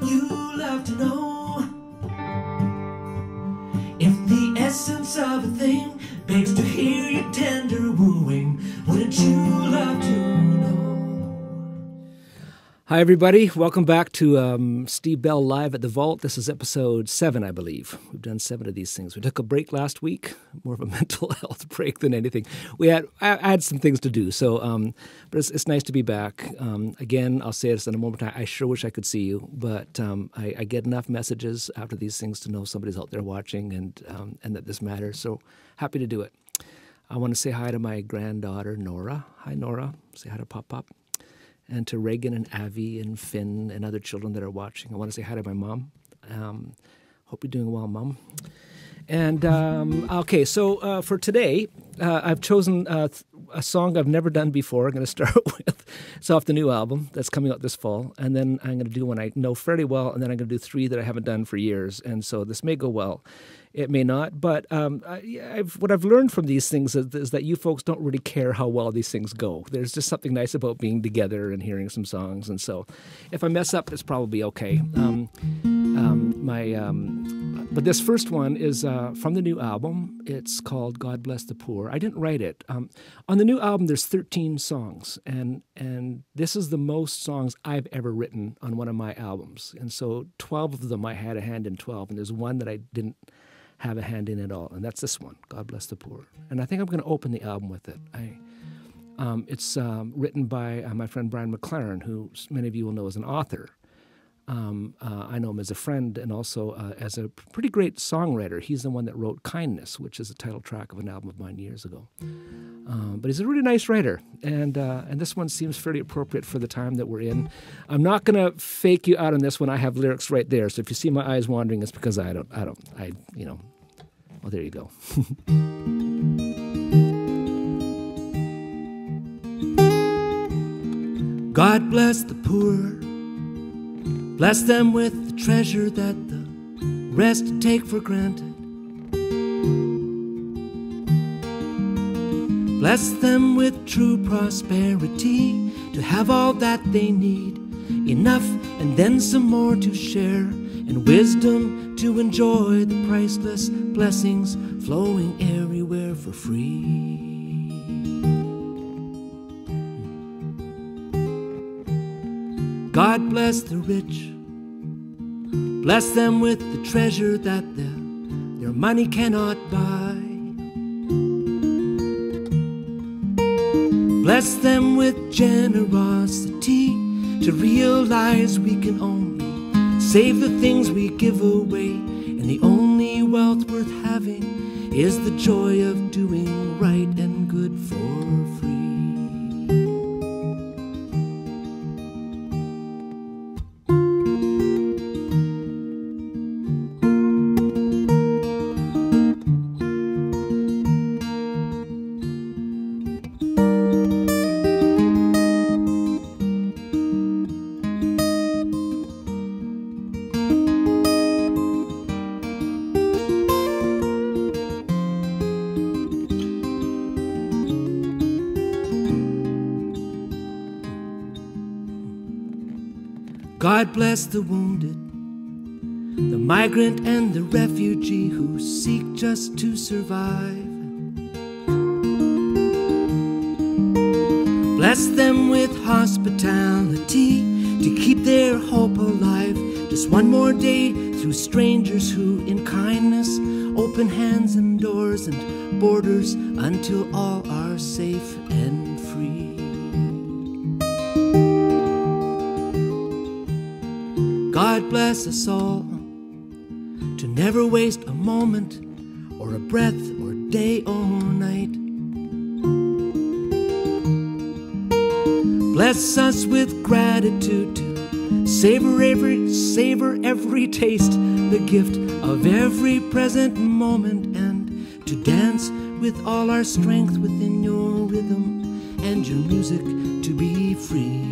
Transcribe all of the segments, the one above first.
Wouldn't you love to know if the essence of a thing begs to hear your tender wooing? Wouldn't you love to know? Hi, everybody. Welcome back to Steve Bell Live at the Vault. This is episode 7, I believe. We've done 7 of these things. We took a break last week, more of a mental health break than anything. I had some things to do, but it's nice to be back. Again, I'll say this in a moment. I sure wish I could see you, but I get enough messages after these things to know somebody's out there watching and that this matters. So happy to do it. I want to say hi to my granddaughter, Nora. Hi, Nora. Say hi to Pop. And to Reagan and Avi and Finn and other children that are watching. I want to say hi to my mom. Hope you're doing well, Mom. And, okay, so for today, I've chosen a song I've never done before. I'm going to start with. It's off the new album that's coming out this fall. And then I'm going to do one I know fairly well, and then I'm going to do 3 that I haven't done for years. And so this may go well. It may not, but what I've learned from these things is that you folks don't really care how well these things go. There's just something nice about being together and hearing some songs, and so if I mess up, it's probably okay. But this first one is from the new album. It's called "God Bless the Poor." I didn't write it. On the new album, there's 13 songs, and this is the most songs I've ever written on one of my albums, and so 12 of them I had a hand in 12, and there's one that I didn't have a hand in at all, and that's this one, "God Bless the Poor." And I think I'm going to open the album with it. It's written by my friend Brian McLaren, who many of you will know as an author. I know him as a friend and also as a pretty great songwriter. He's the one that wrote "Kindness," which is the title track of an album of mine years ago. But he's a really nice writer, and this one seems fairly appropriate for the time that we're in. I'm not going to fake you out on this one. I have lyrics right there, so if you see my eyes wandering, it's because I well, there you go. God bless the poor, bless them with the treasure that the rest take for granted. Bless them with true prosperity, to have all that they need, enough and then some more to share, and wisdom to enjoy the priceless blessings flowing everywhere for free. God bless the rich, bless them with the treasure that their money cannot buy. Bless them with generosity, to realize we can only save the things we give away, and the only wealth worth having is the joy of doing right and good for free. God bless the wounded, the migrant and the refugee who seek just to survive. Bless them with hospitality, to keep their hope alive. Just one more day through strangers who in kindness open hands and doors and borders until all are safe and free. God bless us all, to never waste a moment or a breath or day or night. Bless us with gratitude to savor every taste, the gift of every present moment, and to dance with all our strength within your rhythm and your music, to be free.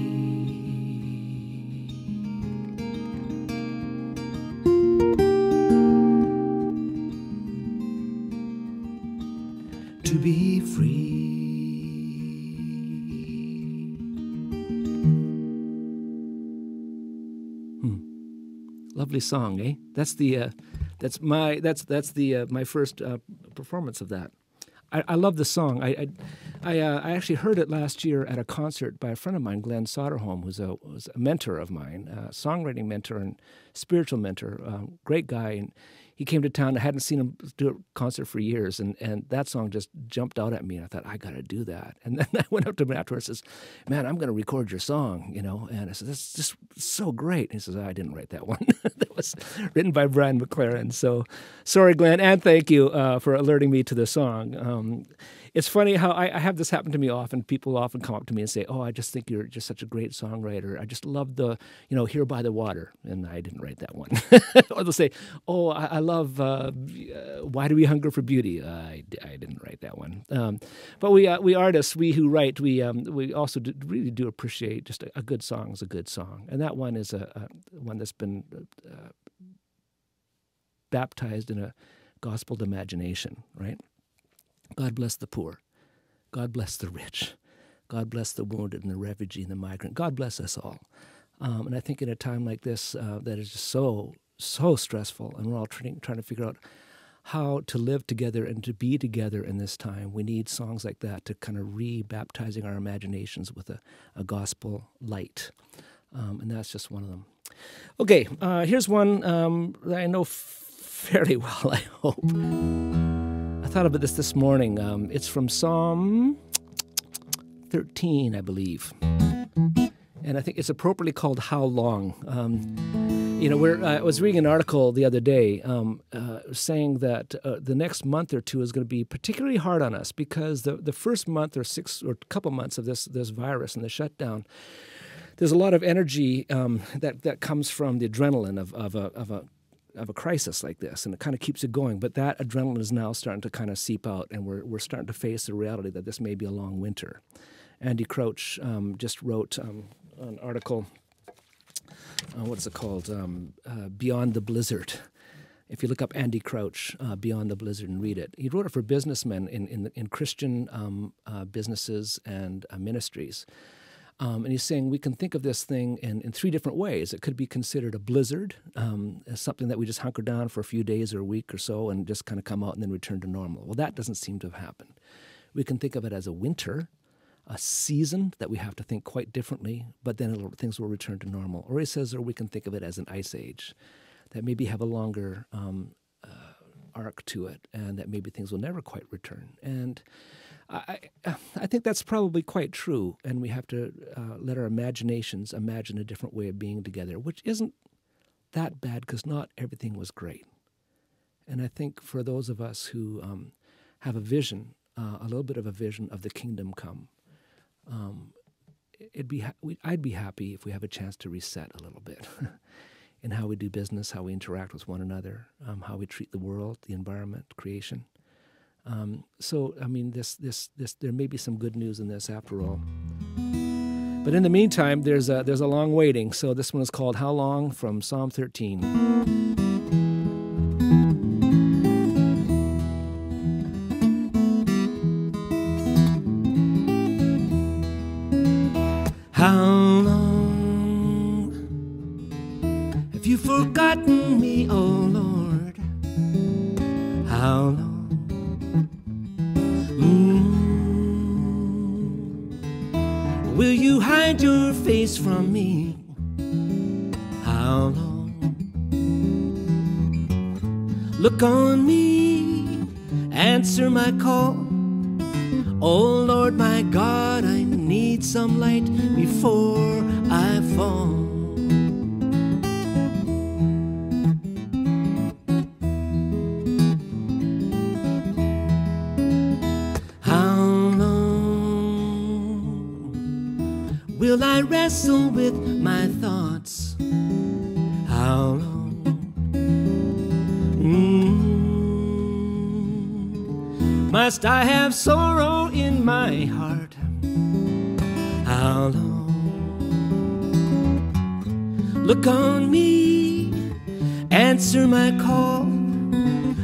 To be free. Lovely song, eh? That's my first performance of that. I love the song. I actually heard it last year at a concert by a friend of mine, Glenn Soderholm, who's a mentor of mine, songwriting mentor and spiritual mentor, great guy. And he came to town. I hadn't seen him do a concert for years, and that song just jumped out at me. And I thought, I got to do that. And then I went up to him afterwards and says, man, I'm going to record your song, you know. And I said, that's just so great. And he says, I didn't write that one. That was written by Brian McLaren. So sorry, Glenn, and thank you for alerting me to the song. It's funny how I have this happen to me often. People often come up to me and say, oh, I just think you're just such a great songwriter. I just love the, Here by the Water. And I didn't write that one. Or they'll say, oh, I love Why Do We Hunger for Beauty? I didn't write that one. But we artists, we who write, we also really do appreciate just a good song is a good song. And that one is a one that's been baptized in a gospel imagination, right? God bless the poor. God bless the rich. God bless the wounded and the refugee and the migrant. God bless us all. And I think in a time like this that is just so stressful, and we're all trying to figure out how to live together and to be together in this time, we need songs like that to kind of re-baptizing our imaginations with a gospel light. And that's just one of them. Okay, here's one that I know fairly well, I hope. I thought about this morning. It's from Psalm 13, I believe. And I think it's appropriately called How Long. I was reading an article the other day saying that the next month or two is going to be particularly hard on us because the first month or couple months of this virus and the shutdown, there's a lot of energy that comes from the adrenaline of a crisis like this, and it kind of keeps it going. But that adrenaline is now starting to kind of seep out, and we're starting to face the reality that this may be a long winter. Andy Crouch just wrote an article, what is it called? Beyond the Blizzard. If you look up Andy Crouch, Beyond the Blizzard, and read it. He wrote it for businessmen in Christian businesses and ministries. And he's saying we can think of this thing in three different ways. It could be considered a blizzard, as something that we just hunker down for a few days or a week or so and just kind of come out and then return to normal. Well, that doesn't seem to have happened. We can think of it as a winter, a season that we have to think quite differently, but then things will return to normal. Or he says, or we can think of it as an ice age, that maybe have a longer arc to it, and that maybe things will never quite return. And I think that's probably quite true, and we have to let our imaginations imagine a different way of being together, which isn't that bad because not everything was great. And I think for those of us who have a vision, a little bit of a vision of the kingdom come, I'd be happy if we have a chance to reset a little bit in how we do business, how we interact with one another, how we treat the world, the environment, creation. So, I mean, there may be some good news in this after all. But in the meantime, there's a long waiting. So this one is called How Long from Psalm 13. How long have you forgotten me, oh Lord? How long? Will you hide your face from me? How long? Look on me, answer my call. Oh Lord my God, I need some light before I fall. Will I wrestle with my thoughts? How long? Must I have sorrow in my heart? How long? Look on me, answer my call.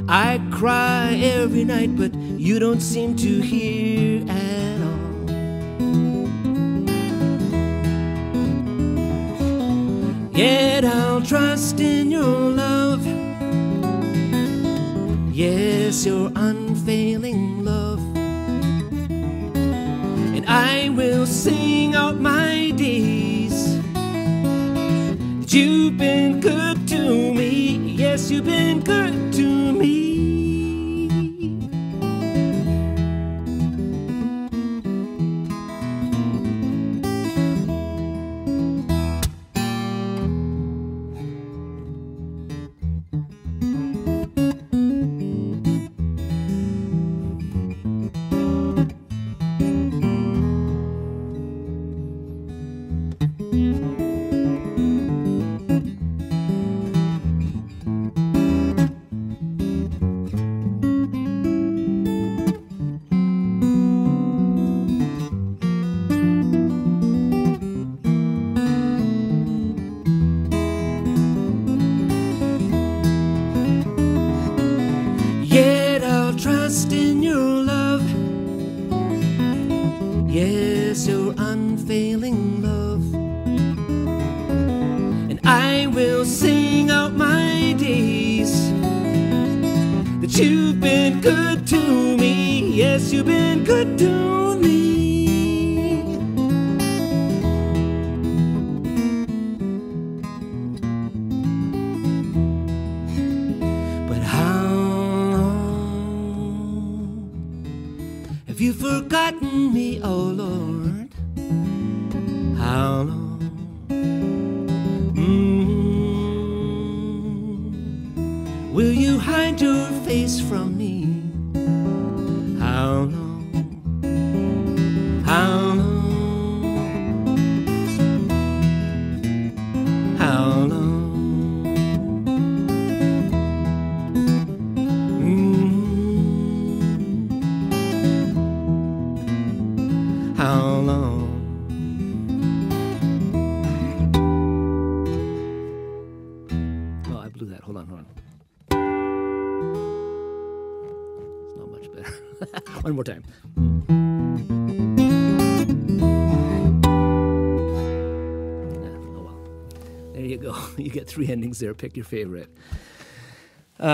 I cry every night, but you don't seem to hear at all. Yet I'll trust in your I will sing out my days that you've been good to me. Yes, you've been good to me. Yet I'll trust in your love, yes, your unfailing love. And I will sing out my days that you've been good to me. Yes, you've been good to me. But how have you forgotten me, oh Lord? How long will you hide your face from me? How long? How long? How long? How long? Oh, I blew that. Hold on, hold on. It's not much better. One more time. Oh well. There you go. You get 3 endings there. Pick your favorite.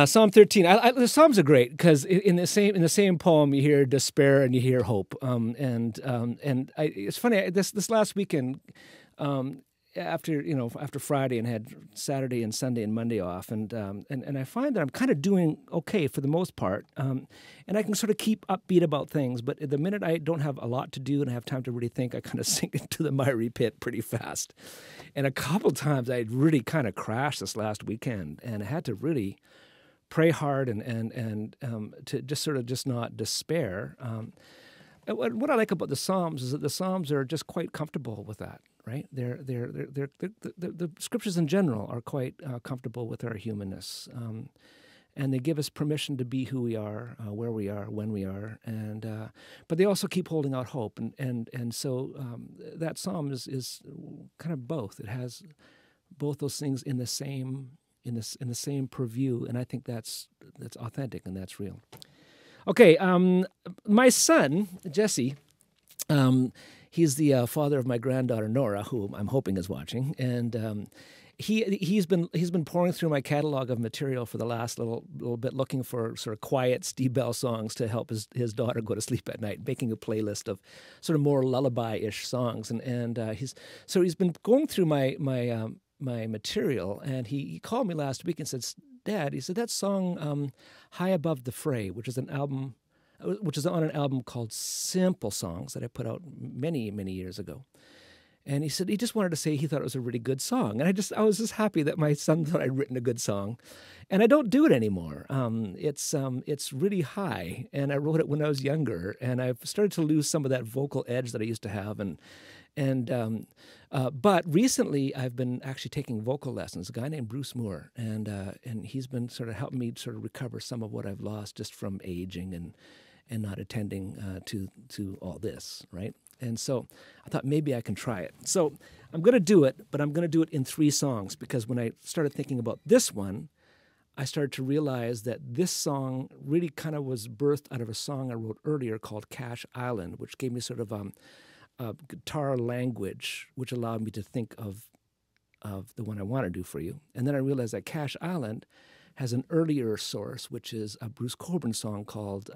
Psalm 13. The Psalms are great because in the same poem you hear despair and you hear hope. It's funny. This last weekend, after Friday and had Saturday and Sunday and Monday off, and I find that I'm kind of doing okay for the most part, and I can sort of keep upbeat about things. But the minute I don't have a lot to do and I have time to really think, I kind of sink into the miry pit pretty fast. And a couple times I really kind of crashed this last weekend, and I had to really pray hard and to just not despair. What I like about the Psalms is that the Psalms are just quite comfortable with that, right? The scriptures in general are quite comfortable with our humanness, and they give us permission to be who we are, where we are, when we are, but they also keep holding out hope, and so that Psalm is kind of both. It has both those things in the same purview, and I think that's authentic and that's real. Okay, my son Jesse, he's the father of my granddaughter Nora, who I'm hoping is watching, and he's been pouring through my catalog of material for the last little bit, looking for sort of quiet Steve Bell songs to help his daughter go to sleep at night, making a playlist of sort of more lullaby-ish songs, and he's been going through my material, and he called me last week and said, Dad, he said, that song High Above the Fray, which is on an album called Simple Songs that I put out many, many years ago. And he said he just wanted to say he thought it was a really good song. And I was just happy that my son thought I'd written a good song. And I don't do it anymore. It's really high, and I wrote it when I was younger, and I've started to lose some of that vocal edge that I used to have. But recently I've been actually taking vocal lessons. A guy named Bruce Moore, and he's been sort of helping me sort of recover some of what I've lost just from aging and not attending to all this, right? And so I thought maybe I can try it. So I'm going to do it, but I'm going to do it in 3 songs, because when I started thinking about this one, I started to realize that this song really kind of was birthed out of a song I wrote earlier called Cashe Island, which gave me sort of guitar language, which allowed me to think of the one I want to do for you. And then I realized that Cashe Island has an earlier source, which is a Bruce Cockburn song called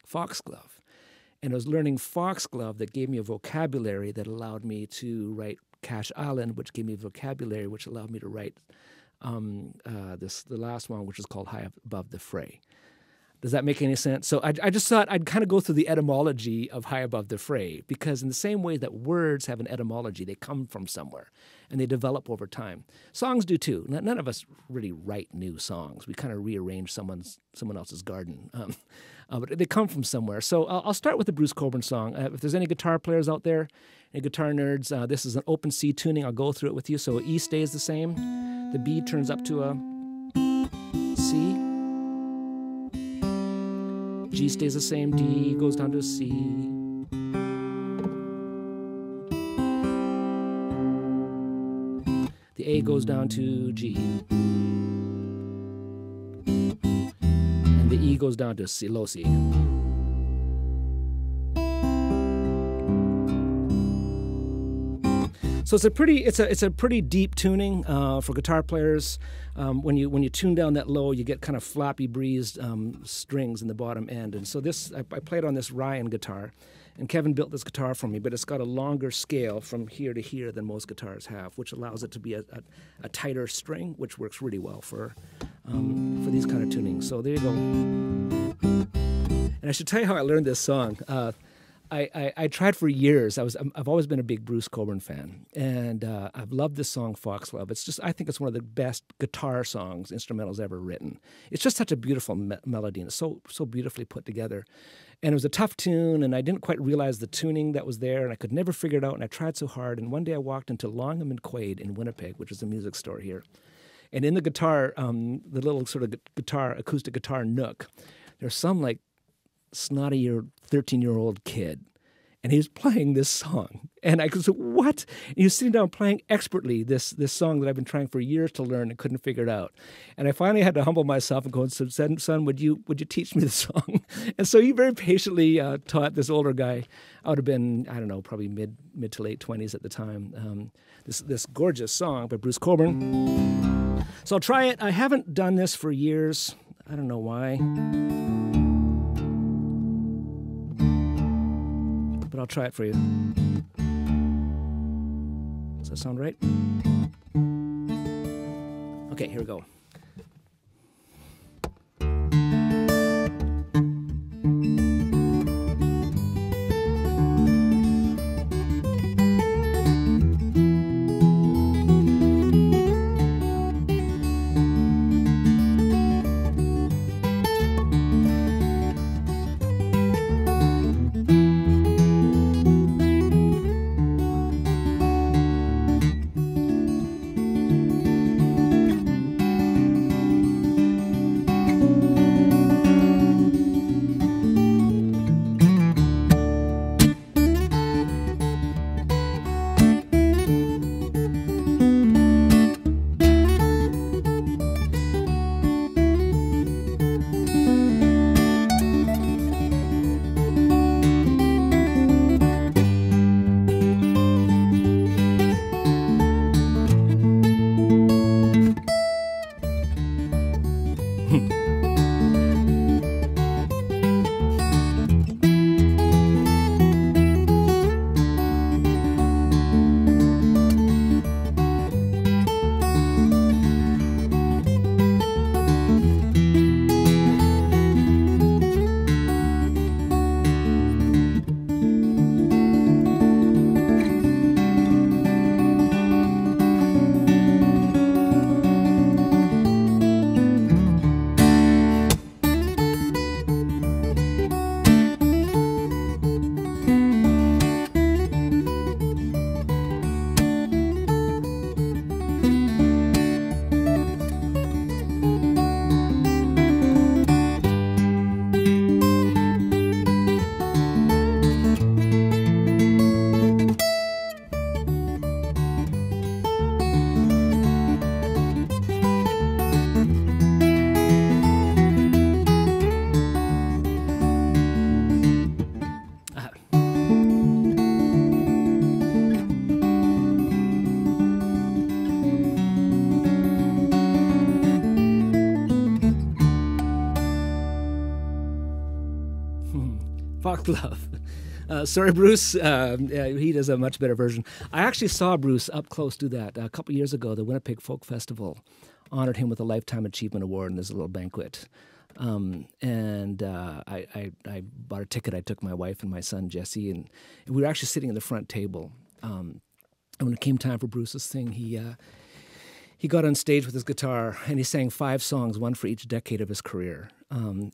Foxglove. And it was learning Foxglove that gave me a vocabulary that allowed me to write Cashe Island, which gave me vocabulary, which allowed me to write the last one, which is called High Above the Fray. Does that make any sense? So I just thought I'd kind of go through the etymology of High Above the Fray, because in the same way that words have an etymology, they come from somewhere and they develop over time. Songs do too. None of us really write new songs. We kind of rearrange someone else's garden. But they come from somewhere. So I'll start with the Bruce Cockburn song. If there's any guitar players out there, any guitar nerds, this is an open C tuning. I'll go through it with you. So E stays the same. The B turns up to a C. G stays the same. D goes down to a C. The A goes down to G. And the E goes down to C, low C. So it's a pretty deep tuning for guitar players. When you tune down that low, you get kind of floppy breezed strings in the bottom end. And so this I played on this Ryan guitar, and Kevin built this guitar for me. But it's got a longer scale from here to here than most guitars have, which allows it to be a tighter string, which works really well for these kind of tunings. So there you go. And I should tell you how I learned this song. I tried for years. I've always been a big Bruce Cockburn fan, and I've loved this song Foxglove. I think it's one of the best guitar songs, instrumentals ever written. It's just such a beautiful melody, and it's so beautifully put together. And it was a tough tune, and I didn't quite realize the tuning that was there, and I could never figure it out. And I tried so hard. And one day I walked into Longham and Quaid in Winnipeg, which is a music store here, and in the guitar, the little sort of acoustic guitar nook, there's some like snotty 13-year-old kid, and he was playing this song, and I said, "What?" And he was sitting down playing expertly this song that I've been trying for years to learn and couldn't figure it out. And I finally had to humble myself and go and said, "Son, would you teach me the song?" And so he very patiently taught this older guy. I would have been, I don't know, probably mid to late 20s at the time. This gorgeous song by Bruce Cockburn. So I'll try it. I haven't done this for years. I don't know why. But I'll try it for you. Does that sound right? Okay, here we go. Foxglove. Sorry, Bruce. He does a much better version. I actually saw Bruce up close do that a couple years ago. The Winnipeg Folk Festival honored him with a Lifetime Achievement Award, and there's a little banquet. I bought a ticket. I took my wife and my son, Jesse, and we were actually sitting in the front table. And when it came time for Bruce's thing, he got on stage with his guitar, and he sang 5 songs, one for each decade of his career.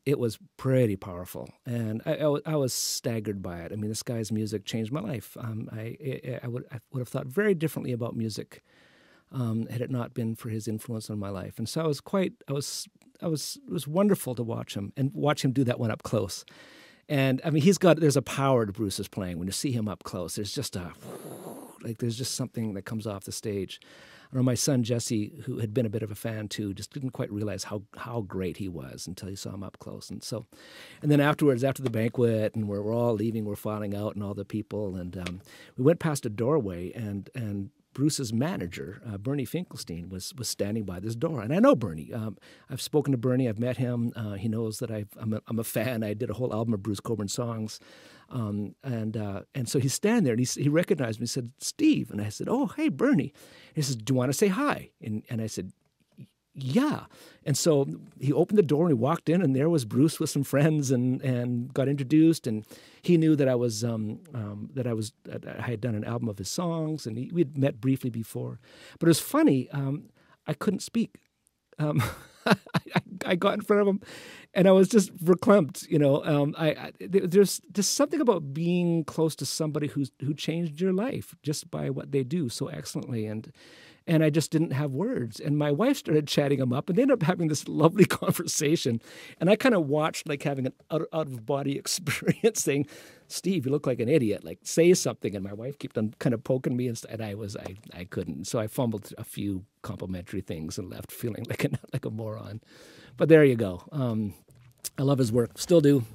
It was pretty powerful, and I was staggered by it. I mean, this guy's music changed my life. I would have thought very differently about music had it not been for his influence on my life. And so it was wonderful to watch him do that one up close. And I mean, there's a power to Bruce's playing. When you see him up close, there's just something that comes off the stage. I know my son Jesse, who had been a bit of a fan too, just didn't quite realize how great he was until he saw him up close. And then afterwards, after the banquet, and we're all leaving, we're filing out, and all the people, and we went past a doorway, and Bruce's manager, Bernie Finkelstein, was standing by this door. And I know Bernie. I've spoken to Bernie. I've met him. He knows that I'm a fan. I did a whole album of Bruce Cockburn songs. And so he's standing there, and he recognized me. He said, "Steve." And I said, "Oh, hey, Bernie." He says, "Do you want to say hi?" And I said, "Yeah." And so he opened the door, and he walked in, and there was Bruce with some friends, and got introduced. And he knew that I had done an album of his songs, and we'd met briefly before. But it was funny. I couldn't speak. I got in front of him, and I was just verklempt. There's just something about being close to somebody who changed your life just by what they do so excellently, and I just didn't have words. And my wife started chatting him up, and they ended up having this lovely conversation. And I kind of watched, like, having an out-of-body experience, saying, "Steve, you look like an idiot. Like, say something." And my wife kept on kind of poking me, and I couldn't. So I fumbled a few complimentary things and left feeling like a moron. But there you go. I love his work, still do.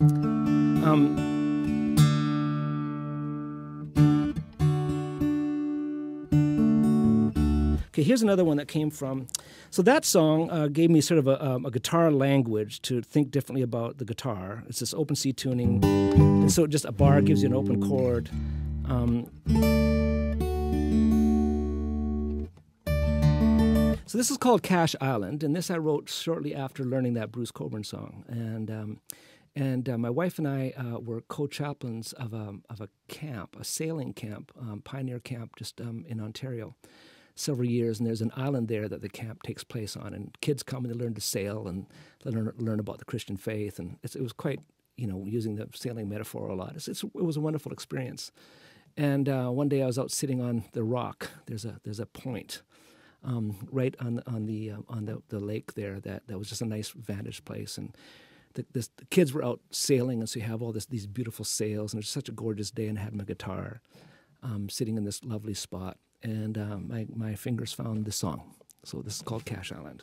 Okay, here's another one that came from. So that song gave me sort of a guitar language to think differently about the guitar. It's this open C tuning, and so just a bar gives you an open chord. So this is called Cashe Island, and this I wrote shortly after learning that Bruce Cockburn song. And my wife and I were co-chaplains of a camp, a sailing camp, pioneer camp, just in Ontario, several years. And there's an island there that the camp takes place on, and kids come and they learn to sail and they learn about the Christian faith. And it was quite, using the sailing metaphor a lot. It was a wonderful experience. And one day I was out sitting on the rock. There's a point. Right on the lake there that was just a nice vantage place, and the kids were out sailing, and so you have all these beautiful sails, and it was such a gorgeous day, and I had my guitar sitting in this lovely spot, and my fingers found this song. So this is called Cashe Island.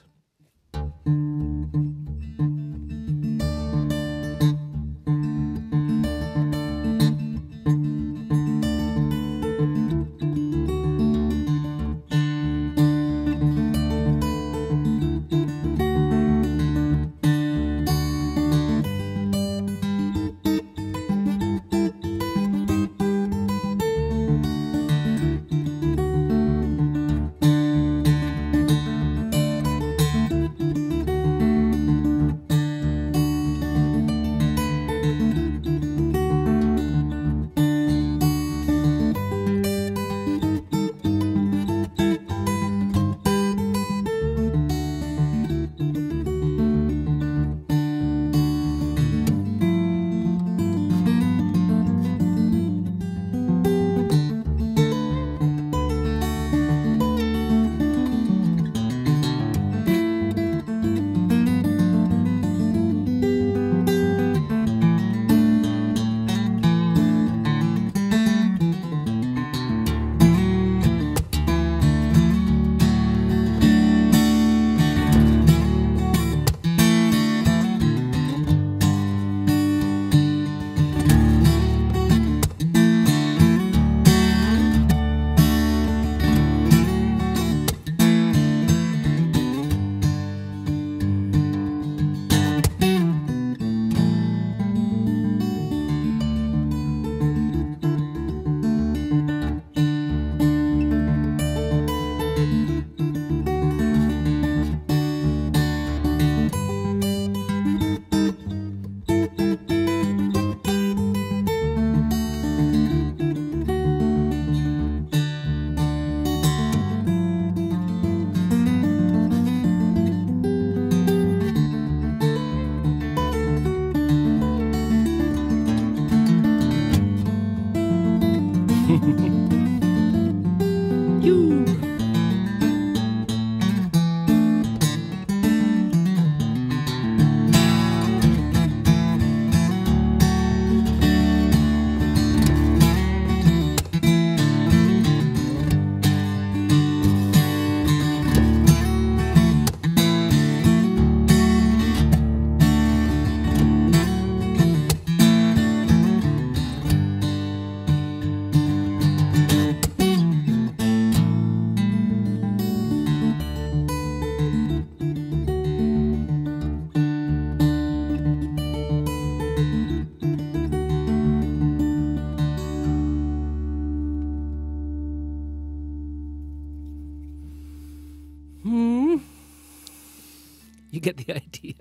You get the idea.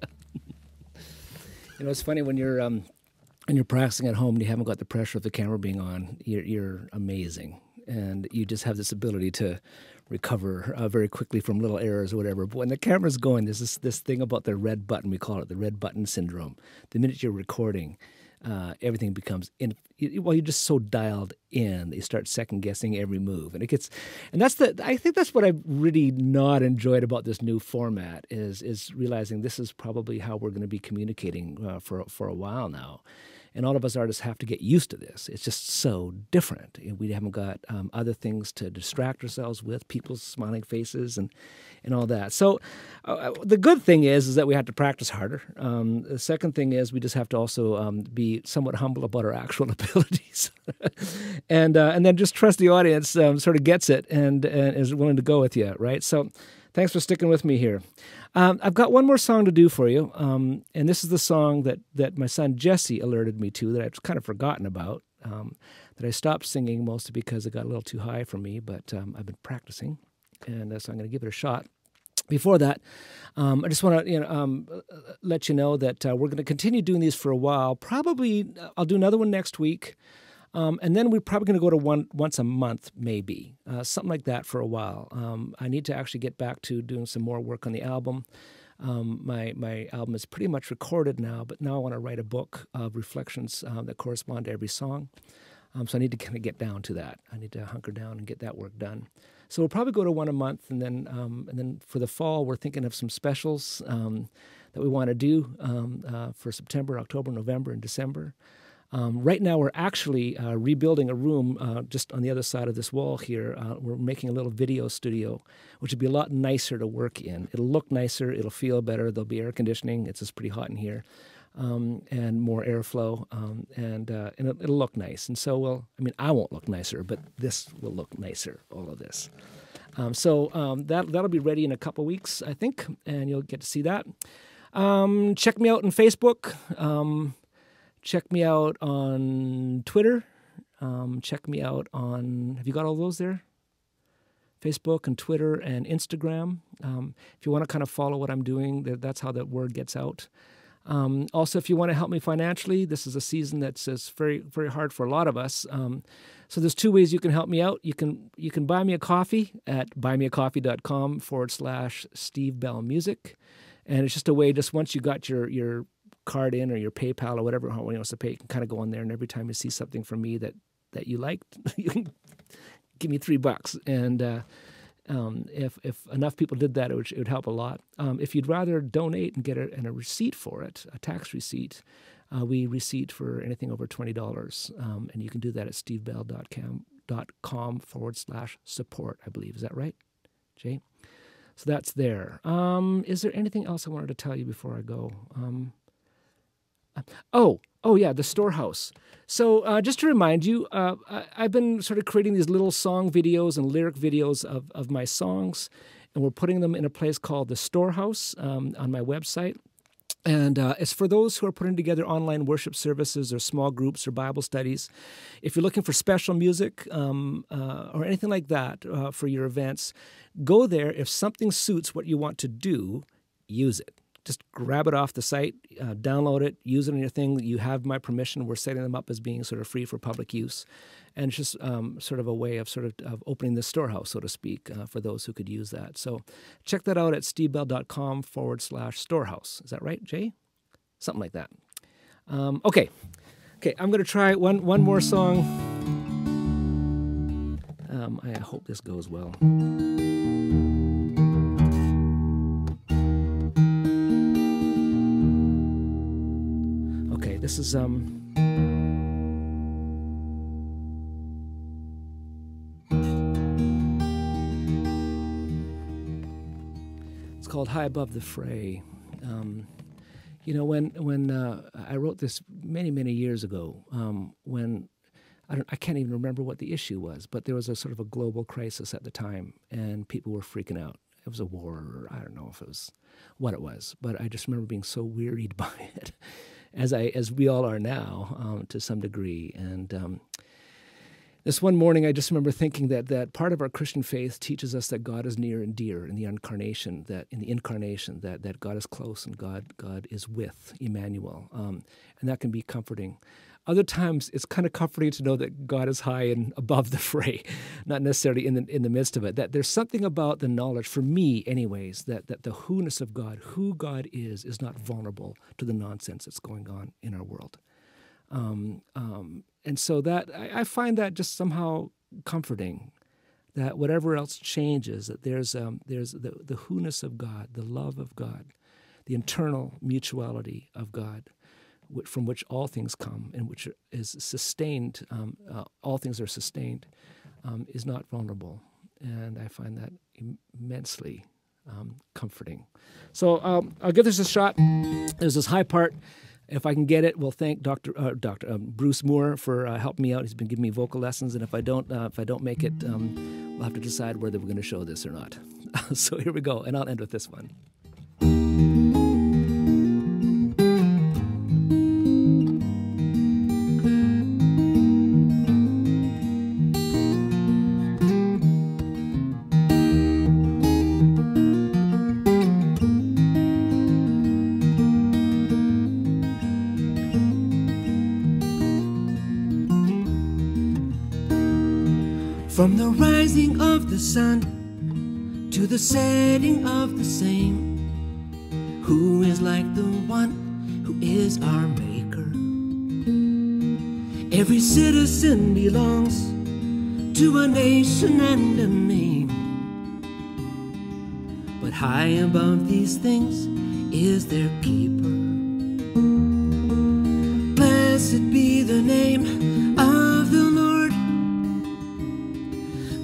It's funny when you're practicing at home and you haven't got the pressure of the camera being on. You're amazing, and you just have this ability to recover very quickly from little errors or whatever. But when the camera's going, there's this thing about the red button. We call it the red button syndrome. The minute you're recording, everything becomes you're just so dialed in that you start second guessing every move, and I think that's what I've really not enjoyed about this new format is realizing this is probably how we're going to be communicating for a while now. And all of us artists have to get used to this. It's just so different. We haven't got other things to distract ourselves with, people's smiling faces and all that. So the good thing is that we have to practice harder. The second thing is we just have to also be somewhat humble about our actual abilities. and then just trust the audience sort of gets it and is willing to go with you, right? So thanks for sticking with me here. I've got one more song to do for you, and this is the song that my son Jesse alerted me to that I've kind of forgotten about, that I stopped singing mostly because it got a little too high for me, but I've been practicing, and so I'm going to give it a shot. Before that, I just want to let you know that we're going to continue doing these for a while. Probably I'll do another one next week. And then we're probably going to go to once a month, maybe, something like that for a while. I need to actually get back to doing some more work on the album. My album is pretty much recorded now, but now I want to write a book of reflections that correspond to every song. So I need to kind of get down to that. I need to hunker down and get that work done. So we'll probably go to one a month, and then for the fall, we're thinking of some specials that we want to do for September, October, November, and December. Right now, we're actually rebuilding a room just on the other side of this wall here. We're making a little video studio, which would be a lot nicer to work in. It'll look nicer. It'll feel better. There'll be air conditioning. It's just pretty hot in here, and more airflow, and it'll look nice. And so, I won't look nicer, but this will look nicer, all of this. So that'll be ready in a couple weeks, I think, and you'll get to see that. Check me out on Facebook. Check me out on Twitter. Check me out on, have you got all those there? Facebook and Twitter and Instagram. If you want to kind of follow what I'm doing, that's how that word gets out. Also, if you want to help me financially, this is a season that's very, very hard for a lot of us. So there's two ways you can help me out. You can buy me a coffee at buymeacoffee.com/Steve Bell Music. And it's just a way, just once you got your card in or your PayPal or whatever one wants to pay, you can kind of go on there, and every time you see something from me that you liked, you can give me $3. And if enough people did that, it would help a lot. If you'd rather donate and get a receipt for it, a tax receipt, we receipt for anything over $20, and you can do that at stevebell.com/support, I believe. Is that right, Jay? So that's there. Is there anything else I wanted to tell you before I go? Oh yeah, the Storehouse. So just to remind you, I've been sort of creating these little song videos and lyric videos of my songs, and we're putting them in a place called the Storehouse on my website. And it's for those who are putting together online worship services or small groups or Bible studies. If you're looking for special music or anything like that for your events, go there. If something suits what you want to do, use it. Just grab it off the site, download it, use it on your thing. You have my permission. We're setting them up as being sort of free for public use. And it's just sort of a way of of opening the storehouse, so to speak, for those who could use that. So check that out at stevebell.com/storehouse. Is that right, Jay? Something like that. Okay, I'm going to try one more song. I hope this goes well. Okay, this is it's called High Above the Fray. When I wrote this many years ago, when I can't even remember what the issue was, but there was a sort of a global crisis at the time, and people were freaking out. It was a war, or I don't know if it was what it was, but I just remember being so wearied by it, as we all are now, to some degree. And This one morning, I just remember thinking that part of our Christian faith teaches us that God is near and dear in the incarnation, that God is close and God is with Emmanuel, and that can be comforting. Other times, it's kind of comforting to know that God is high and above the fray, not necessarily in the midst of it. That there's something about the knowledge, for me anyways, that the who-ness of God, who God is not vulnerable to the nonsense that's going on in our world. And so that I find that just somehow comforting, that whatever else changes, that there's the who-ness of God, the love of God, the internal mutuality of God, from which all things come and which is sustained, all things are sustained, is not vulnerable. And I find that immensely comforting. So I'll give this a shot. There's this high part. If I can get it, we'll thank Dr. Bruce Moore for helping me out. He's been giving me vocal lessons, and if I don't make it, we'll have to decide whether we're going to show this or not. So here we go, and I'll end with this one. From the rising of the sun to the setting of the same, who is like the one who is our Maker? Every citizen belongs to a nation and a name, but high above these things is their keeper. Blessed be the name of the Lord.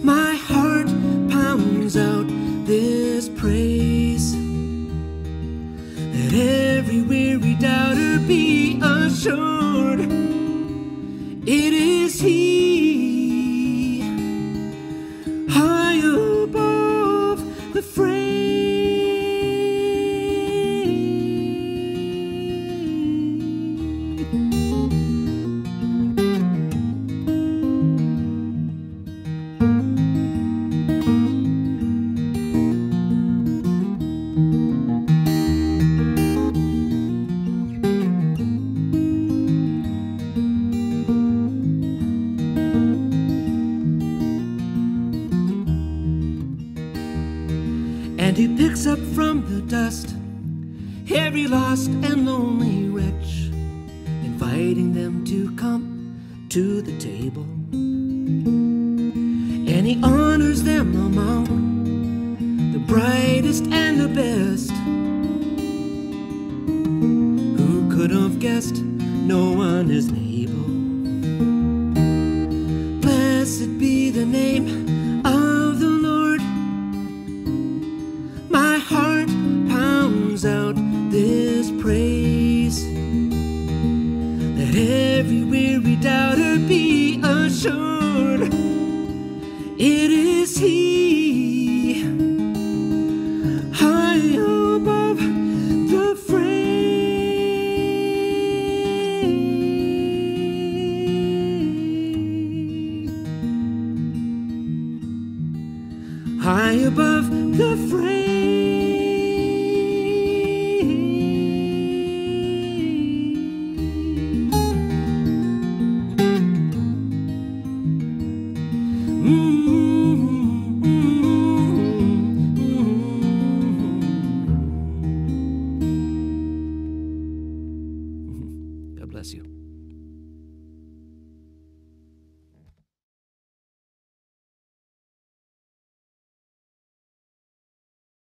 My heart pounds out this praise, that every weary doubter be assured it is He, high above the fray. And He picks up from the dust every lost and lonely wretch, inviting them to come to the table. And He honors them among the brightest and the best. Who could have guessed? No one is able. Blessed be the name of the Lord. My heart pounds out this praise, that every weary doubter be assured it is He, high above the fray, high above the fray. God bless you.